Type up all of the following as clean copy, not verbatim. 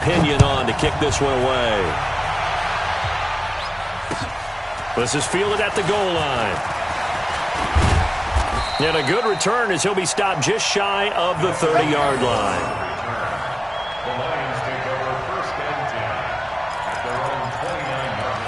Opinion on to kick this one away. This is fielded at the goal line. And a good return as he'll be stopped just shy of the 30-yard line. The Lions take over 1st and 10 at their own 29-yard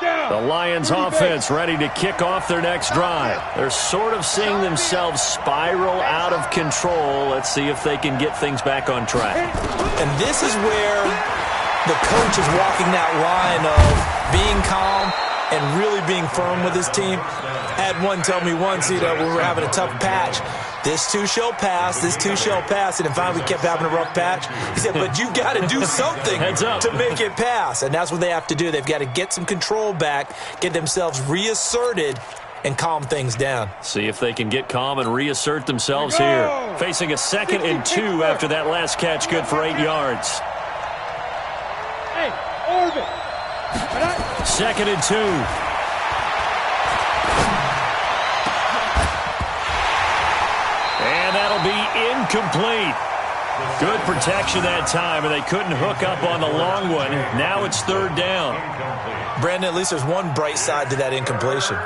line. The Lions offense ready to kick off their next drive. They're sort of seeing themselves spiral out of control. Let's see if they can get things back on track. And this is where the coach is walking that line of being calm and really being firm with his team. I had one tell me once, when we were having a tough patch, this too shall pass, this too shall pass. And finally we kept having a rough patch. He said, but you got to do something to make it pass. And that's what they have to do. They've got to get some control back, get themselves reasserted, and calm things down. See if they can get calm and reassert themselves here. Facing a 2nd and 2 after that last catch, good for 8 yards. Hey, Orbit. 2nd and 2. And that'll be incomplete. Good protection that time, and they couldn't hook up on the long one. Now it's 3rd down. Brandon, at least there's one bright side to that incompletion.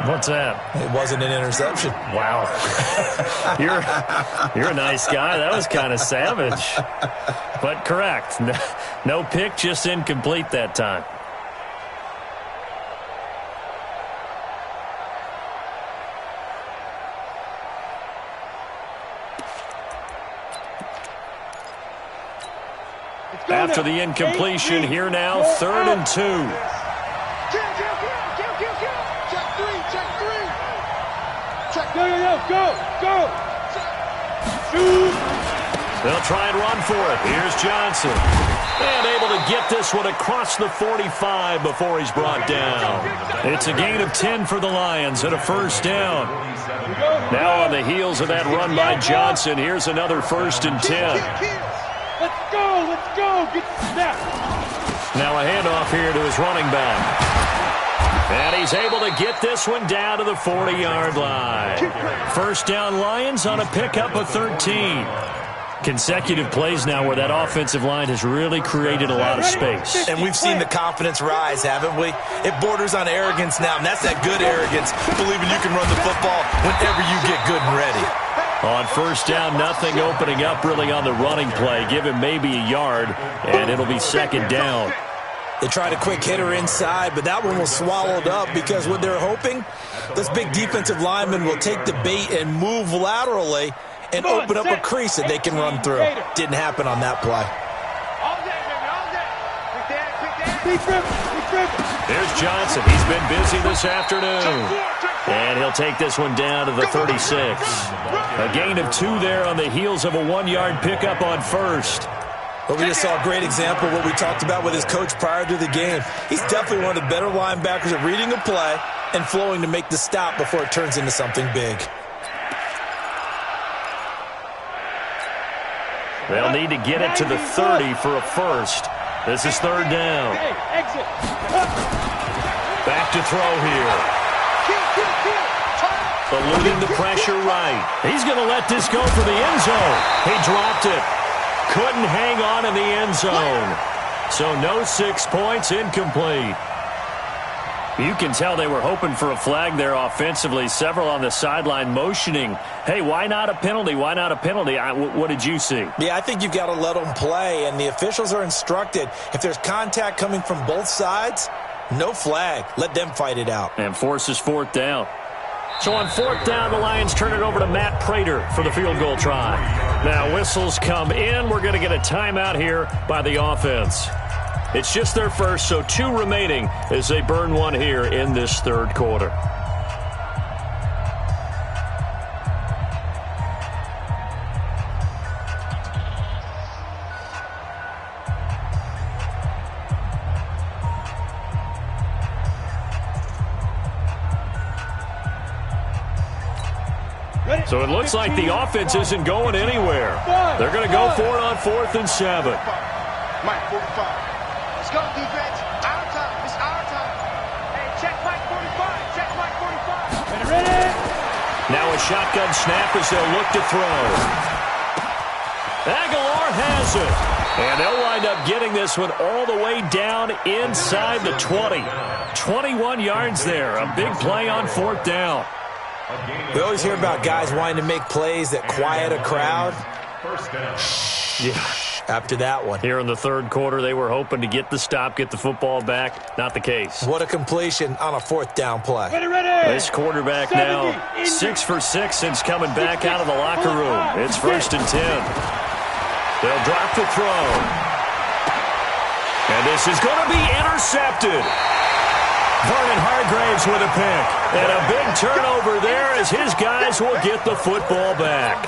What's that? It wasn't an interception. Wow. You're a nice guy. That was kind of savage. But correct. No pick, just incomplete that time. After the incompletion, here now, 3rd and 2. Go. They'll try and run for it. Here's Johnson. And able to get this one across the 45 before he's brought down. It's a gain of 10 for the Lions and a 1st down. Now on the heels of that run by Johnson, here's another 1st and 10. Let's go. Get the snap. Now a handoff here to his running back. And he's able to get this one down to the 40-yard line. 1st down Lions on a pickup of 13. Consecutive plays now where that offensive line has really created a lot of space. And we've seen the confidence rise, haven't we? It borders on arrogance now, and that's that good arrogance, believing you can run the football whenever you get good and ready. On 1st down, nothing opening up really on the running play. Give him maybe a yard, and it'll be 2nd down. They tried a quick hitter inside, but that one was swallowed up because what they're hoping, this big defensive lineman will take the bait and move laterally and open up a crease that they can run through. Didn't happen on that play. Here's Johnson. He's been busy this afternoon. And he'll take this one down to the 36. A gain of 2 there on the heels of a 1-yard pickup on 1st. But we just saw a great example of what we talked about with his coach prior to the game. He's definitely one of the better linebackers at reading a play and flowing to make the stop before it turns into something big. They'll need to get it to the 30 for a 1st. This is 3rd down. Back to throw here. Eluding the pressure right. He's going to let this go for the end zone. He dropped it. Couldn't hang on in the end zone. So no 6 points, incomplete. You can tell they were hoping for a flag there offensively. Several on the sideline motioning, hey, why not a penalty? Why not a penalty? What did you see? Yeah, I think you've got to let them play, and the officials are instructed. If there's contact coming from both sides, no flag. Let them fight it out. And forces 4th down. So on 4th down, the Lions turn it over to Matt Prater for the field goal try. Now whistles come in. We're going to get a timeout here by the offense. It's just their first, so 2 remaining as they burn one here in this 3rd quarter. So it looks like the offense isn't going anywhere. They're going to go for it on 4th and 7. Mike 45. Let's go, defense. Our time. It's our time. Hey, check Mike 45. Check Mike 45. Ready? Now a shotgun snap as they'll look to throw. Aguilar has it. And they'll wind up getting this one all the way down inside the 20. 21 yards there. A big play on 4th down. We always hear about guys wanting to make plays that quiet a crowd. Yeah. After that one. Here in the 3rd quarter, they were hoping to get the stop, get the football back. Not the case. What a completion on a 4th down play. Ready. This quarterback now 6 for 6 since coming back out of the locker room. It's 1st and 10. They'll drop the throw. And this is going to be intercepted. Vernon Hargraves with a pick. And a big turnover there as his guys will get the football back.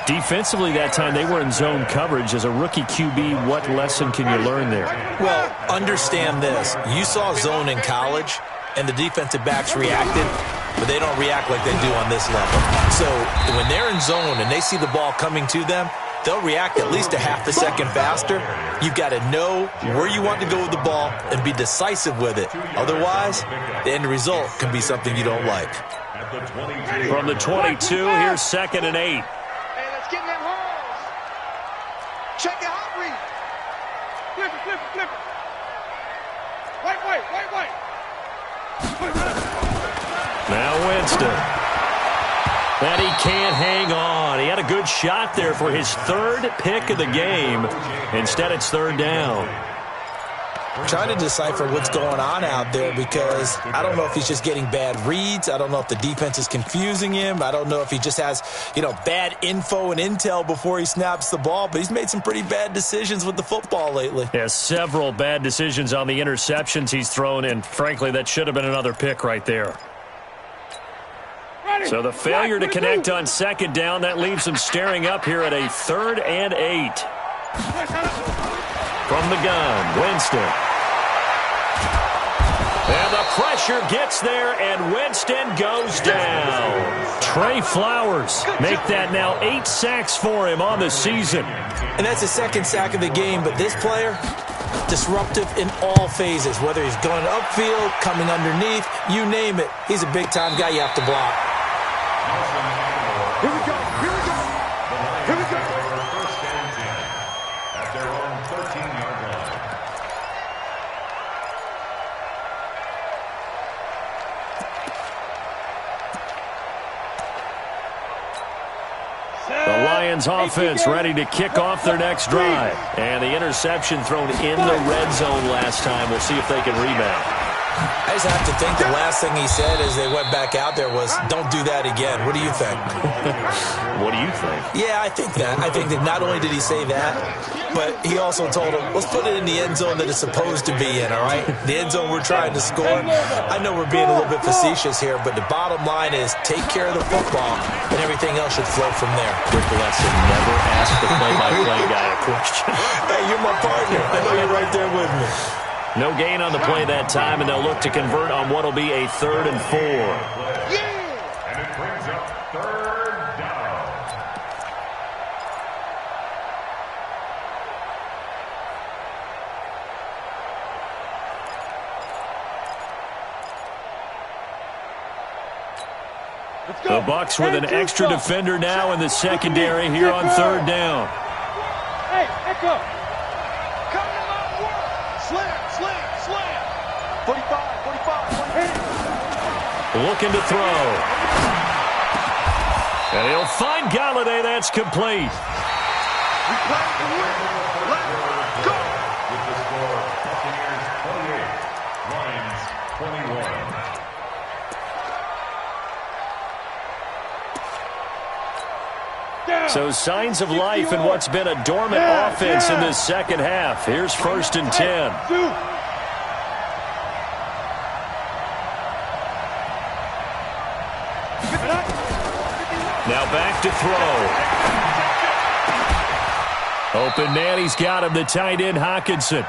Defensively that time, they were in zone coverage. As a rookie QB, what lesson can you learn there? Well, understand this. You saw zone in college, and the defensive backs reacted, but they don't react like they do on this level. So when they're in zone and they see the ball coming to them, they'll react at least a half a second faster. You've got to know where you want to go with the ball and be decisive with it. Otherwise, the end result can be something you don't like. From the 22, here's 2nd and 8. Get in them holes. Check the hot read. Flip it. Wait. Now Winston. And he can't hang on. He had a good shot there for his 3rd pick of the game. Instead, it's 3rd down. Trying to decipher what's going on out there because I don't know if he's just getting bad reads. I don't know if the defense is confusing him. I don't know if he just has, bad info and intel before he snaps the ball. But he's made some pretty bad decisions with the football lately. Yeah, several bad decisions on the interceptions he's thrown, and frankly, that should have been another pick right there. So the failure to connect on 2nd down, that leaves him staring up here at a 3rd and 8. From the gun, Winston. And the pressure gets there, and Winston goes down. Trey Flowers make that now 8 sacks for him on the season. And that's his 2nd sack of the game, but this player, disruptive in all phases, whether he's going upfield, coming underneath, you name it. He's a big-time guy you have to block. Here we go. First and 10 at their own 13-yard line. The Lions offense ready to kick off their next drive. And the interception thrown in the red zone last time. We'll see if they can rebound. I just have to think the last thing he said as they went back out there was, don't do that again. What do you think? What do you think? Yeah, I think that. I think that not only did he say that, but he also told him, let's put it in the end zone that it's supposed to be in, all right? The end zone we're trying to score. I know we're being a little bit facetious here, but the bottom line is take care of the football, and everything else should flow from there. Good lesson. Never ask the play-by-play guy a question. Hey, you're my partner. I know you're right there with me. No gain on the play that time, and they'll look to convert on what will be a 3rd and 4. And it brings up 3rd down. The Bucs with an extra defender now in the secondary here on 3rd down. Hey, Echo. Slam. 45. Looking to throw. And he'll find Galladay. That's complete. Let's go. With the score, Buccaneers 28, Lions 21. So signs of life in what's been a dormant offense in this second half. Here's 1st and 10. Now back to throw. Open man, he's got him, the tight end Hockenson.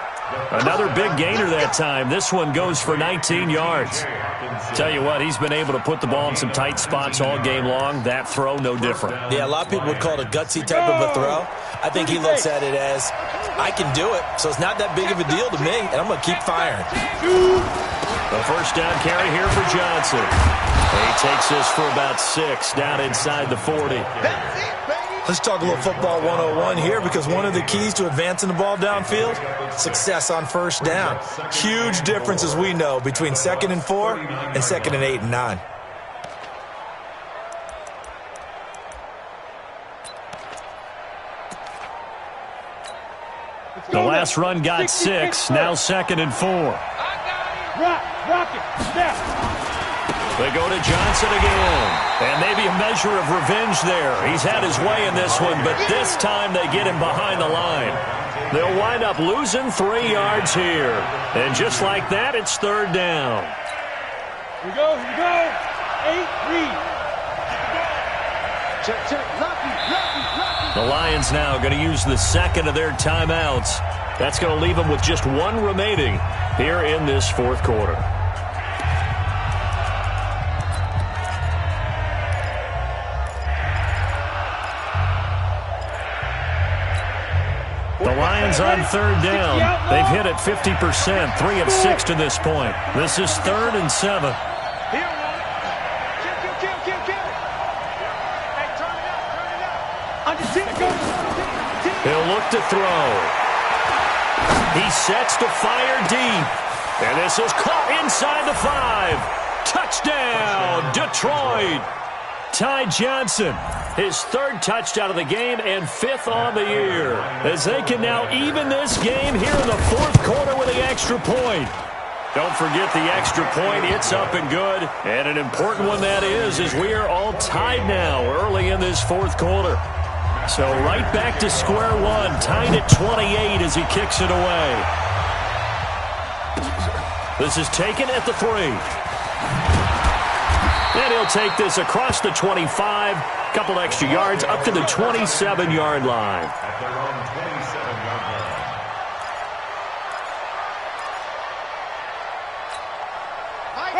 Another big gainer that time. This one goes for 19 yards. Tell you what, he's been able to put the ball in some tight spots all game long. That throw, no different. Yeah, a lot of people would call it a gutsy type of a throw. I think he looks at it as, I can do it, so it's not that big of a deal to me, and I'm going to keep firing. The 1st down carry here for Johnson. He takes this for about 6 down inside the 40. That's it, baby. Let's talk a little football 101 here, because one of the keys to advancing the ball downfield, success on first down. Huge difference, as we know, between 2nd and 4 and 2nd and 8 and 9. The last run got 6, now 2nd and 4. Rock it, snap. They go to Johnson again. And maybe a measure of revenge there. He's had his way in this one, but this time they get him behind the line. They'll wind up losing 3 yards here. And just like that, it's 3rd down. Here we go. 8-3. Check. Lucky. The Lions now going to use the 2nd of their timeouts. That's going to leave them with just 1 remaining here in this 4th quarter. The Lions on 3rd down. They've hit it 50%, 3 of 6 to this point. This is 3rd and 7. Kill. Hey, turn it up. He'll look to throw. He sets to fire deep. And this is caught inside the 5. Touchdown, Detroit. Ty Johnson, his 3rd touchdown of the game and 5th on the year, as they can now even this game here in the 4th quarter with the extra point. Don't forget the extra point. It's up and good. And an important one that is, as we are all tied now early in this 4th quarter. So right back to square one, tied at 28 as he kicks it away. This is taken at the 3. And he'll take this across the 25, couple extra yards up to the 27-yard line. At their own 27-yard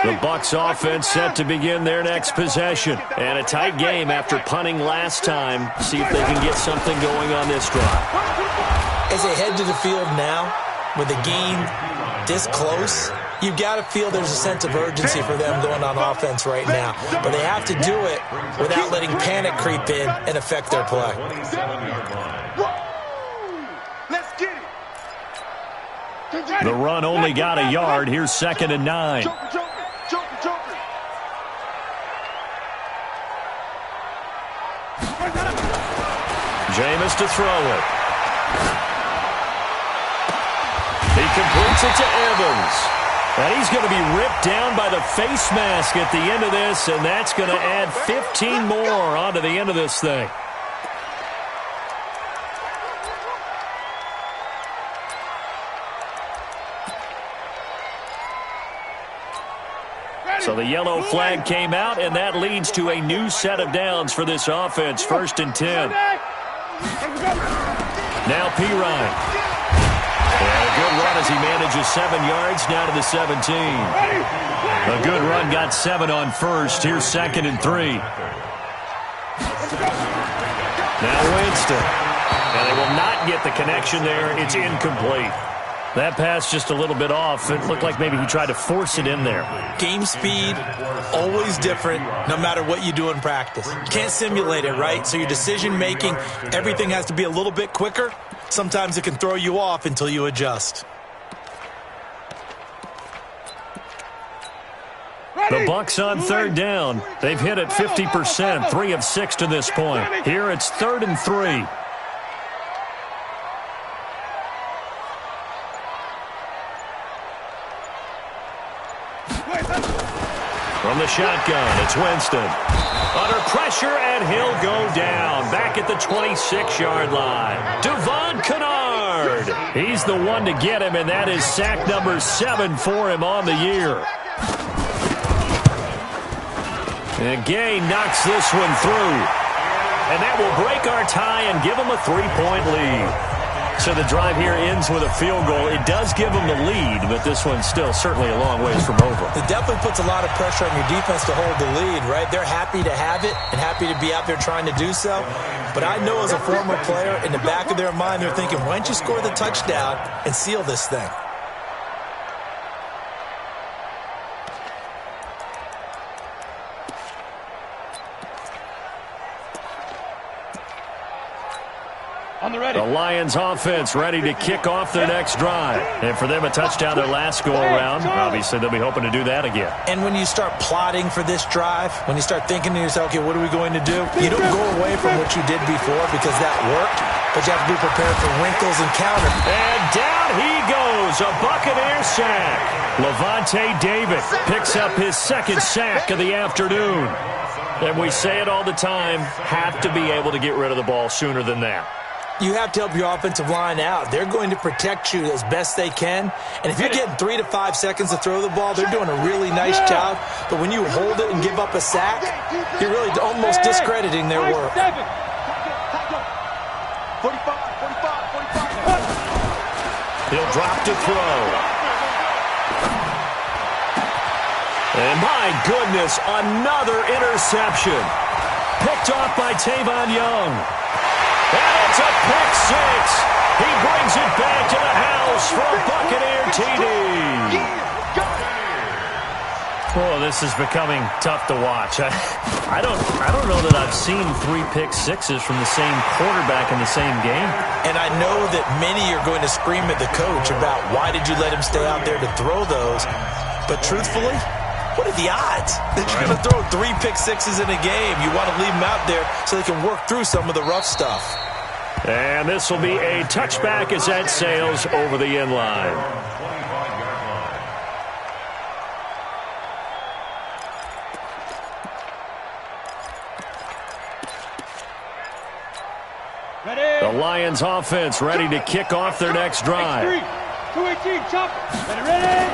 line. The Bucs offense set to begin their next possession. And a tight game after punting last time. See if they can get something going on this drive. As they head to the field now, with the game this close, you've got to feel there's a sense of urgency for them going on offense right now. But they have to do it without letting panic creep in and affect their play. 27-yard line. Let's get it. The run only got a yard. Here's 2nd and 9. Joker. Jameis to throw it. He completes it to Evans. And he's going to be ripped down by the face mask at the end of this, and that's going to add 15 more onto the end of this thing. So the yellow flag came out, and that leads to a new set of downs for this offense. 1st and 10. Now Pirine. And a good run as he manages 7 yards down to the 17. A good run got 7 on 1st. Here's 2nd and 3. Now Winston. And they will not get the connection there. It's incomplete. That pass just a little bit off. It looked like maybe he tried to force it in there. Game speed, always different, no matter what you do in practice. You can't simulate it, right? So your decision-making, everything has to be a little bit quicker. Sometimes it can throw you off until you adjust. The Bucs on 3rd down. They've hit it 50%, 3 of 6 to this point. Here it's 3rd and 3. From the shotgun, it's Winston. Under pressure, and he'll go down. Back at the 26-yard line. Devon Kennard. He's the one to get him, and that is sack number 7 for him on the year. And Gay knocks this one through. And that will break our tie and give him a 3-point lead. So the drive here ends with a field goal. It does give them the lead, but this one's still certainly a long ways from over. It definitely puts a lot of pressure on your defense to hold the lead, right? They're happy to have it and happy to be out there trying to do so. But I know as a former player, in the back of their mind, they're thinking, why don't you score the touchdown and seal this thing? On the ready. The Lions offense ready to kick off their next drive. And for them, a touchdown their last go-around. Obviously, they'll be hoping to do that again. And when you start plotting for this drive, when you start thinking to yourself, okay, what are we going to do? You don't go away from what you did before because that worked, but you have to be prepared for wrinkles and counter. And down he goes, a Buccaneer sack. Levante David picks up his second sack of the afternoon. And we say it all the time, have to be able to get rid of the ball sooner than that. You have to help your offensive line out. They're going to protect you as best they can. And if you're getting 3 to 5 seconds to throw the ball, they're doing a really nice job. But when you hold it and give up a sack, you're really almost discrediting their work. 45. He'll drop to throw. And my goodness, another interception. Picked off by Tavon Young. And it's a pick six. He brings it back to the house for a Buccaneer TD. Oh, this is becoming tough to watch. I don't know that I've seen 3 pick sixes from the same quarterback in the same game. And I know that many are going to scream at the coach about why did you let him stay out there to throw those. But truthfully, what are the odds that you're going to throw 3 pick sixes in a game? You want to leave them out there so they can work through some of the rough stuff. And this will be a touchback as that sails over the end line. Ready. The Lions offense ready to kick off their next drive. 218, chop. Ready.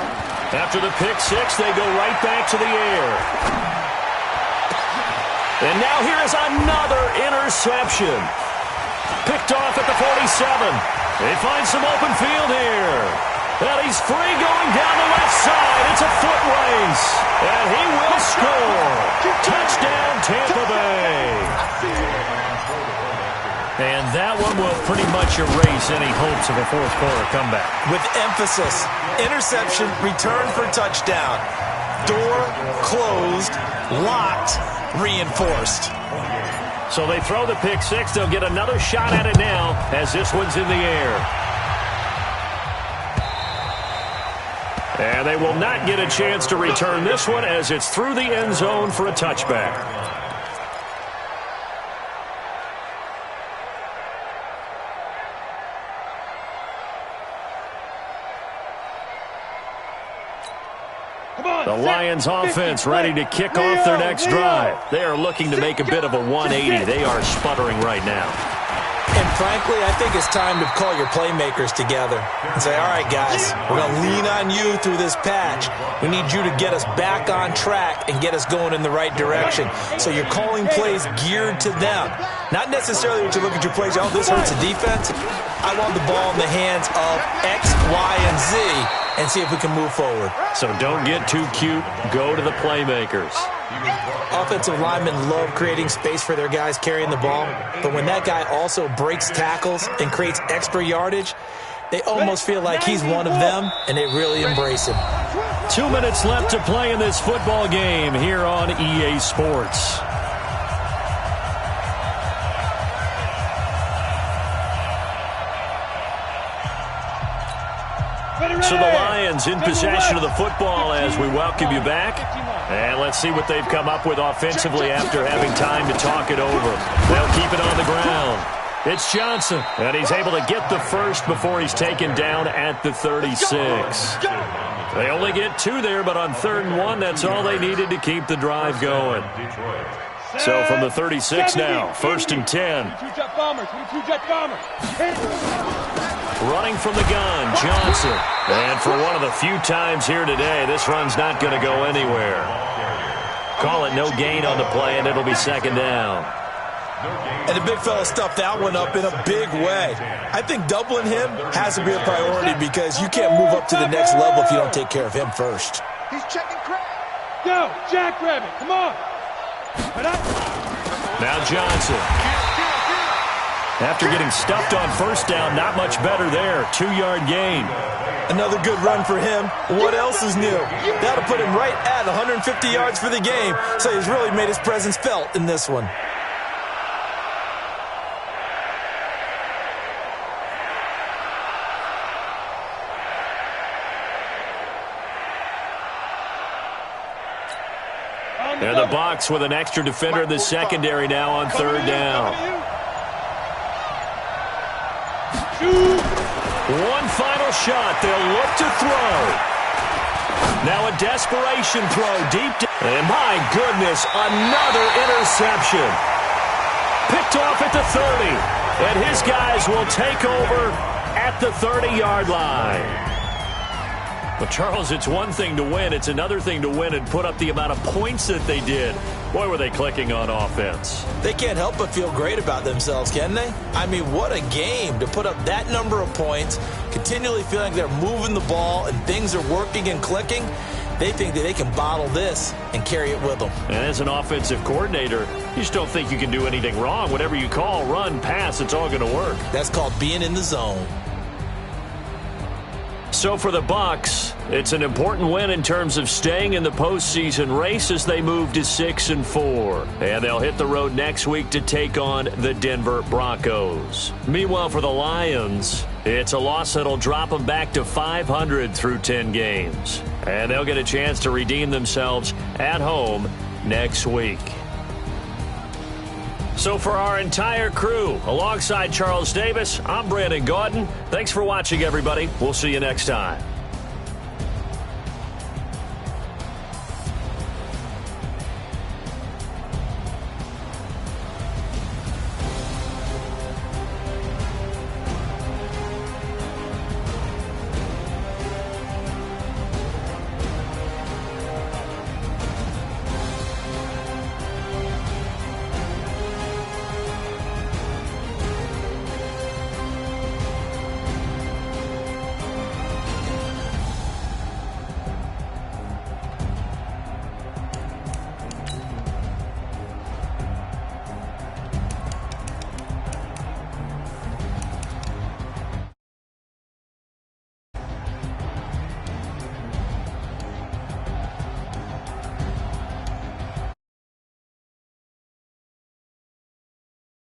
After the pick six, they go right back to the air. And now here is another interception. Picked off at the 47. They find some open field here. And he's free going down the left side. It's a foot race. And he will score. Touchdown, Tampa Bay. And that one will pretty much erase any hopes of a fourth quarter comeback. With emphasis, interception, return for touchdown. Door closed, locked, reinforced. So they throw the pick six. They'll get another shot at it now as this one's in the air. And they will not get a chance to return this one as it's through the end zone for a touchback. The Lions offense ready to kick off their next drive. They are looking to make a bit of a 180. They are sputtering right now. And frankly, I think it's time to call your playmakers together and say, all right, guys, we're going to lean on you through this patch. We need you to get us back on track and get us going in the right direction. So you're calling plays geared to them. Not necessarily when you look at your plays, oh, this hurts the defense. I want the ball in the hands of X, Y, and Z and see if we can move forward. So don't get too cute. Go to the playmakers. Offensive linemen love creating space for their guys carrying the ball, but when that guy also breaks tackles and creates extra yardage, they almost feel like he's one of them, and they really embrace him. 2 minutes left to play in this football game here on EA Sports. So the Lions in possession of the football as we welcome you back. And let's see what they've come up with offensively after having time to talk it over. They'll keep it on the ground. It's Johnson, and he's able to get the first before he's taken down at the 36. They only get 2 there, but on 3rd and 1, that's all they needed to keep the drive going. So from the 36 now, 1st and 10. Running from the gun, Johnson. And for one of the few times here today, this run's not going to go anywhere. Call it no gain on the play, and it'll be 2nd down. And the big fella stuffed that one up in a big way. I think doubling him has to be a priority because you can't move up to the next level if you don't take care of him first. He's checking Craig. Go, jackrabbit, come on. Now Johnson. After getting stuffed on 1st down, not much better there. 2-yard gain. Another good run for him. What else is new? That'll put him right at 150 yards for the game, so he's really made his presence felt in this one. And the Bucs with an extra defender in the secondary now on third down. One final shot. They'll look to throw. Now a desperation throw deep. And my goodness, another interception. Picked off at the 30. And his guys will take over at the 30-yard line. Well, Charles, it's one thing to win. It's another thing to win and put up the amount of points that they did. Boy, were they clicking on offense. They can't help but feel great about themselves, can they? I mean, what a game to put up that number of points, continually feeling they're moving the ball and things are working and clicking. They think that they can bottle this and carry it with them. And as an offensive coordinator, you just don't think you can do anything wrong. Whatever you call, run, pass, it's all going to work. That's called being in the zone. So for the Bucs, it's an important win in terms of staying in the postseason race as they move to 6-4. And they'll hit the road next week to take on the Denver Broncos. Meanwhile, for the Lions, it's a loss that'll drop them back to 500 through 10 games. And they'll get a chance to redeem themselves at home next week. So for our entire crew, alongside Charles Davis, I'm Brandon Gaudin. Thanks for watching, everybody. We'll see you next time.